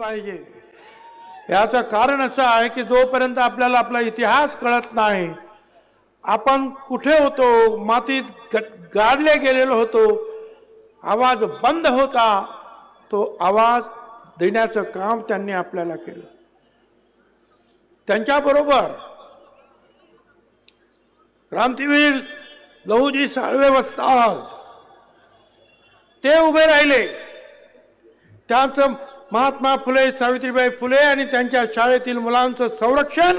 पाहिजे। याचं कारण असं आहे की जोपर्यंत आपल्याला आपला इतिहास कळत नाही, आपण कुठे होतो, मातीत गाडले गेलेलो होतो, आवाज बंद होता, तो आवाज देण्याचं काम त्यांनी आपल्याला केलं। त्यांच्याबरोबर क्रांतीवीर लहुजी साळवे वस्ताद ते उभे राहिले। त्यांचं महात्मा फुले, सावित्रीबाई फुले आणि त्यांच्या शाळेतील मुलांचं संरक्षण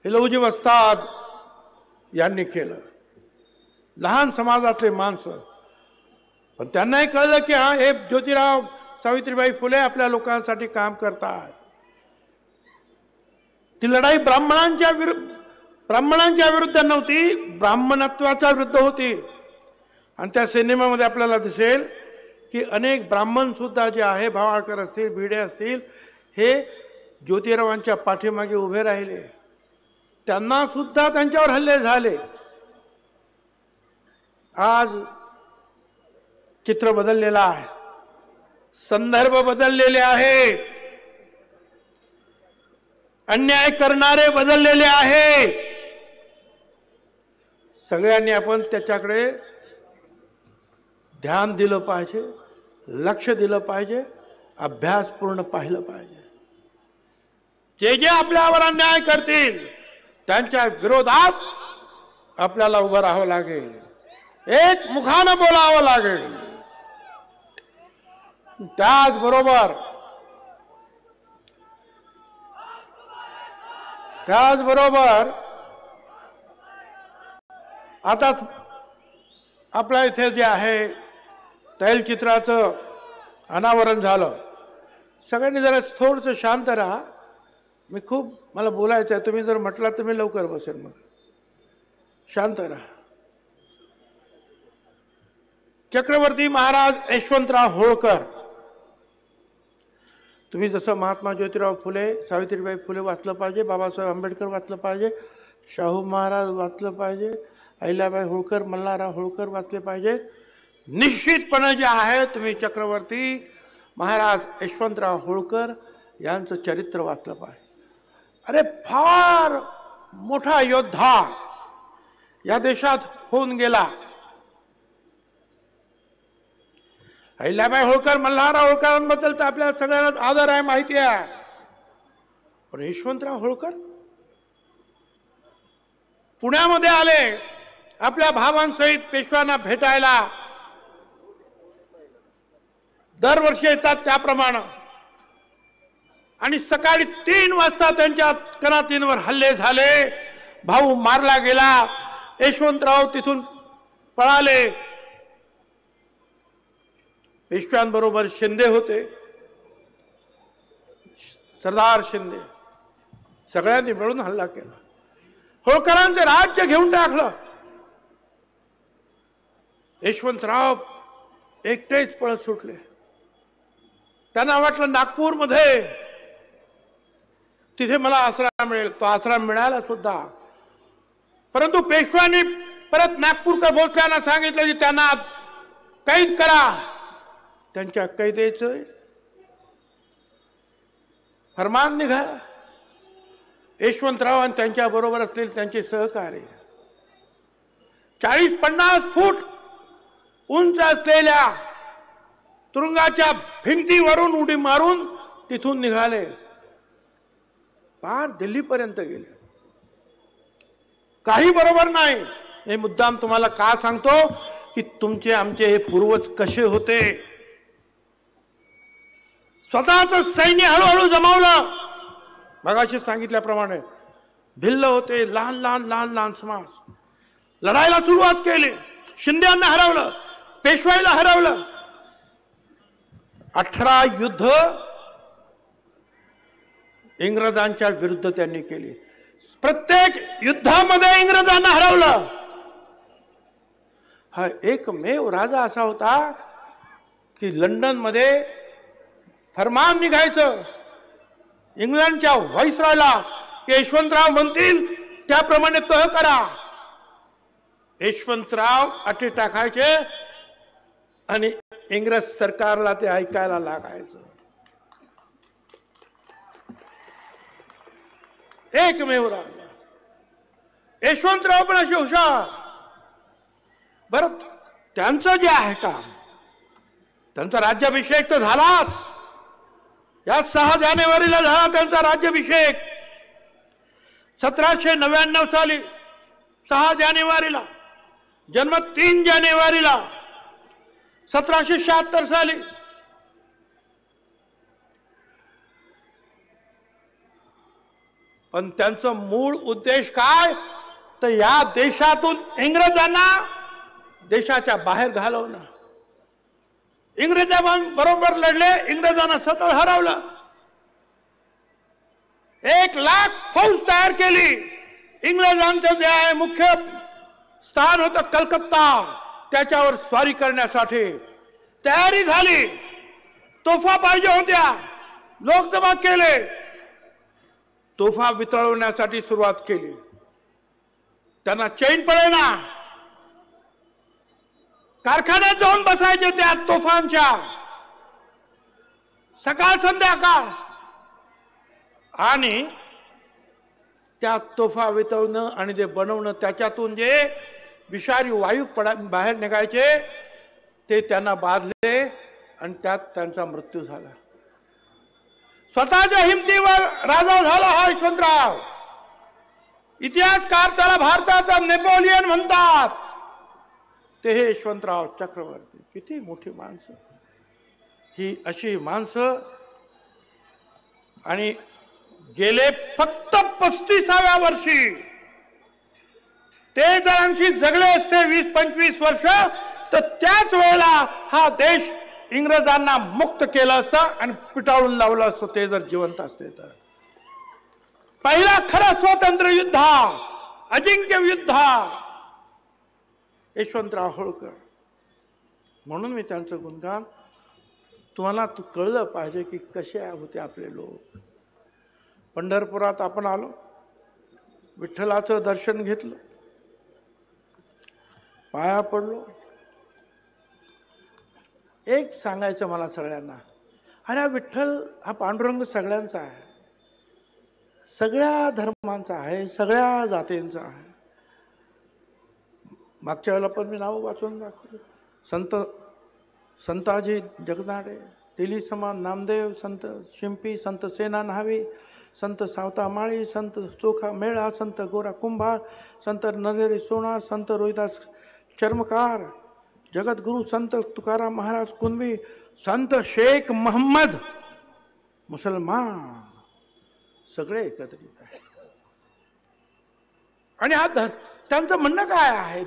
हे लहुजी वस्ताद यांनी केलं। लहान समाजातले माणसं, पण त्यांनाही कळलं की हा हे ज्योतिराव सावित्रीबाई फुले आपल्या लोकांसाठी काम करतात। ती लढाई ब्राह्मणांच्या विरुद्ध नव्हती, ब्राह्मणत्वाच्या विरुद्ध होती। आणि त्या सिनेमामध्ये आपल्याला दिसेल की अनेक ब्राह्मण सुद्धा जे आहे, भावाळकर असतील, भिडे असतील, हे ज्योतिरावांच्या पाठीमागे उभे राहिले। त्यांना सुद्धा त्यांच्यावर हल्ले झाले। आज चित्र बदललेलं आहे, संदर्भ बदललेले आहेत, अन्याय करणारे बदललेले आहेत। सगळ्यांनी आपण त्याच्याकडे ध्यान दिलं पाहिजे, लक्ष दिलं पाहिजे, अभ्यासपूर्ण पाहिलं पाहिजे। जे जे आपल्यावर अन्याय करतील त्यांच्या विरोधात आपल्याला उभं राहावं लागेल, एक मुखानं बोलावं लागेल। त्याचबरोबर आता आपल्या इथे जे आहे तैलचित्राचं अनावरण झालं। सगळ्यांनी जरा थोडंसं शांत राहा, मला बोलायचं आहे। तुम्ही जर म्हटलं तर मी लवकर बसेल, मग शांत राहा। चक्रवर्ती महाराज यशवंतराव होळकर, तुम्ही जसं महात्मा ज्योतिराव फुले, सावित्रीबाई फुले वाचलं पाहिजे, बाबासाहेब आंबेडकर वाचलं पाहिजे, शाहू महाराज वाचलं पाहिजे, अहिल्याबाई होळकर, मल्हारराव होळकर वाचले पाहिजे। निश्चितपणे जे आहे तुम्ही चक्रवर्ती महाराज यशवंतराव होळकर यांचं चरित्र वाचलं पाहिजे। अरे फार मोठा योद्धा या देशात होऊन गेला। अहिल्याबाई होळकर, मल्हारराव होळकरांबद्दल तर आपल्याला सगळ्यांना आदर आहे, माहिती आहे, पण यशवंतराव होळकर पुण्यामध्ये आले आपल्या भावांसहित पेशव्यांना भेटायला। दरवर्षी येतात त्याप्रमाणे, आणि सकाळी 3 वाजता त्यांच्या कनातींवर हल्ले झाले, भाऊ मारला गेला, यशवंतराव तिथून पळाले। पेशव्यांबरोबर शिंदे होते, सरदार शिंदे, सगळ्यांनी मिळून हल्ला केला, होळकरांचे राज्य घेऊन टाकलं। यशवंतराव एकटेच पळत सुटले। त्यांना वाटलं नागपूरमध्ये तिथे मला आसरा मिळेल, तो आसरा मिळाला सुद्धा, परंतु पेशव्यांनी परत नागपूरकर भोसल्यांना सांगितलं की त्यांना कैद करा। त्यांच्या कैदेचं फरमान निघालं। यशवंतराव आणि त्यांच्या बरोबर असलेले त्यांचे सहकारी 40-50 फूट उंच असलेल्या तुरुंगाच्या भिंतीवरून उडी मारून तिथून निघाले, पार दिल्लीपर्यंत गेले। काही बरोबर नाही। हे मुद्दाम तुम्हाला का सांगतो की तुमचे आमचे हे पूर्वज कसे होते। स्वतःच सैन्य हळूहळू जमावलं, मगाशी सांगितल्याप्रमाणे भिल्ल होते, लहान लहान समाज, लढायला सुरुवात केली। शिंद्यांना हरवलं, पेशवाईला हरवलं। 18 युद्ध इंग्रजांच्या विरुद्ध त्यांनी केली। प्रत्येक युद्धामध्ये इंग्रजांना हरवलं। हा एकमेव राजा असा होता की लंडनमध्ये फरमान निघायचं इंग्लंडच्या व्हाईसरॉयला की यशवंतराव म्हणतील त्याप्रमाणे तह करा। यशवंतराव अटी टाकायचे आणि इंग्रज सरकारला ते ऐकायला लागायचं। एकमेव राजा. यशवंतराव पण असे हुशार. बरं, त्यांचं जे आहे काम, त्यांचा राज्याभिषेक तर झालाच. या 6 जानेवारीला झाला त्यांचा राज्याभिषेक. 1799 साली 6 जानेवारीला, जन्म 3 जानेवारीला 1776 साली. पण त्यांचं मूळ उद्देश काय, तर या देशातून इंग्रजांना देशाच्या बाहेर घालवणं. इंग्रजांबरोबर लढले, इंग्रजांना सतत हरवलं. 1 लाख फौज तयार केली. इंग्रजांचं जे आहे मुख्य स्थान होतं कलकत्ता, त्याच्यावर स्वारी करण्यासाठी तयारी झाली. तोफा पाहिजे होत्या, लोक जमा केले. तोफा वितळवण्यासाठी सुरुवात केली. त्यांना चैन पडेना. कारखान्यात जाऊन बसायचे त्या तोफांच्या, सकाळ संध्याकाळ. आणि त्या तोफा वितळणं आणि ते बनवणं, त्याच्यातून जे विषारी वायू बाहेर निघायचे ते त्यांना बाधले आणि त्यात त्यांचा मृत्यू झाला. स्वतःच्या हिमतीवर राजा झाला हा यशवंतराव. इतिहासकार त्याला भारताचा नेपोलियन म्हणतात. ते हे यशवंतराव चक्रवर्ती. किती मोठी माणसं ही, अशी माणसं. आणि गेले फक्त 35व्या वर्षी ते जर आणखी जगले असते 20-25 वर्ष, तर त्याच वेळेला हा देश इंग्रजांना मुक्त केलं असतं आणि पिटाळून लावलं असतं, ते जर जिवंत असते तर. पहिला खरा स्वातंत्र्य युद्ध, अजिंक्य युद्ध यशवंतराव होळकर. म्हणून मी त्यांचं गुणगान, तुम्हाला कळलं पाहिजे की कसे होते आपले लोक. पंढरपुरात आपण आलो, विठ्ठलाचं दर्शन घेतलं, पाया पडलो. एक सांगायचं मला सगळ्यांना, अरे विठ्ठल हा पांडुरंग सगळ्यांचा आहे, सगळ्या धर्मांचा आहे, सगळ्या जातींचा आहे. मागच्या वेळेला पण मी नाव वाचून दाखवलं. संताजी जगनाडे, तेली समान नामदेव, संत शिंपी, संत सेना न्हावी, संत सावता माळी, संत चोखा मेळा, संत गोरा कुंभार, संत नरेरी सोनार, संत रोहिदास चर्मकार, जगद्गुरु संत तुकाराम महाराज कुणबी, संत शेख मोहम्मद मुसलमान, सगळे एकत्रित आहेत. आणि हा त्यांचं म्हणणं काय आहे,